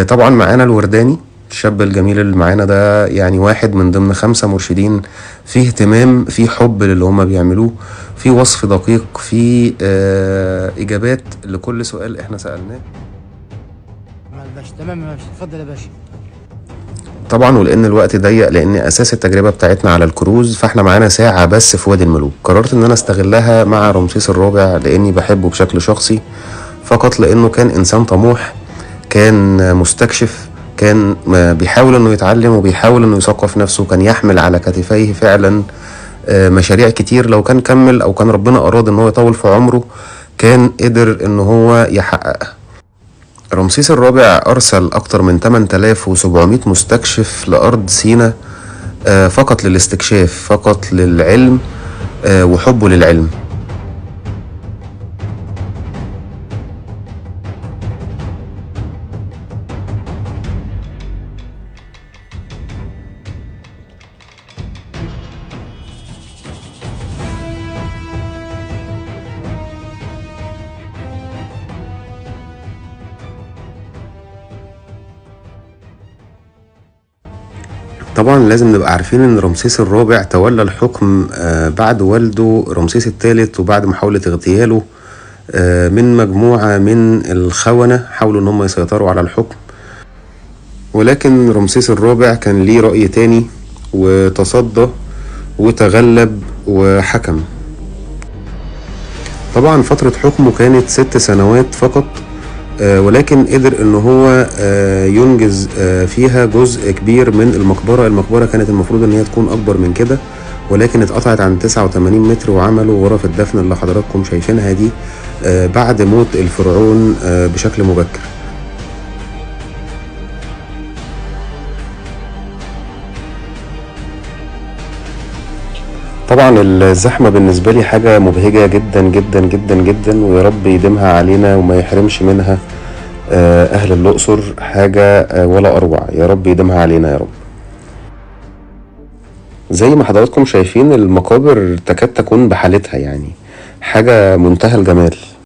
طبعا معانا الورداني، الشاب الجميل اللي معانا ده يعني واحد من ضمن 5 مرشدين في اهتمام، في حب للي هما بيعملوه، في وصف دقيق، في إجابات لكل سؤال احنا سألناه. مع الباشا. تمام يا باشا، اتفضل يا باشا. طبعا ولان الوقت ضيق، لان اساس التجربه بتاعتنا على الكروز، فاحنا معانا ساعه بس في وادي الملوك. قررت ان انا استغلها مع رمسيس الرابع لاني بحبه بشكل شخصي، فقط لانه كان انسان طموح، كان مستكشف، كان بيحاول انه يتعلم وبيحاول انه يثقف نفسه، كان يحمل على كتفيه فعلا مشاريع كتير. لو كان كمل او كان ربنا اراد ان هو يطول في عمره كان قدر ان هو يحققها. رمسيس الرابع أرسل أكتر من 8700 مستكشف لأرض سيناء فقط للاستكشاف، فقط للعلم وحبه للعلم. طبعا لازم نبقى عارفين ان رمسيس الرابع تولى الحكم بعد والده رمسيس الثالث، وبعد محاولة اغتياله من مجموعة من الخونة حاولوا ان هم يسيطروا على الحكم. ولكن رمسيس الرابع كان ليه رأي تاني وتصدى وتغلب وحكم. طبعا فترة حكمه كانت 6 سنوات فقط، ولكن قدر ان هو ينجز فيها جزء كبير من المقبرة. المقبرة كانت المفروض ان هي تكون اكبر من كده، ولكن اتقطعت عن 89 متر وعملوا غرف الدفن اللي حضراتكم شايفينها دي بعد موت الفرعون بشكل مبكر. طبعا الزحمة بالنسبة لي حاجة مبهجة جدا جدا جدا جدا، ويا رب يديمها علينا وما يحرمش منها أهل الأقصر حاجة ولا أروع. يا رب يديمها علينا يا رب. زي ما حضراتكم شايفين المقابر تكاد تكون بحالتها، يعني حاجة منتهى الجمال.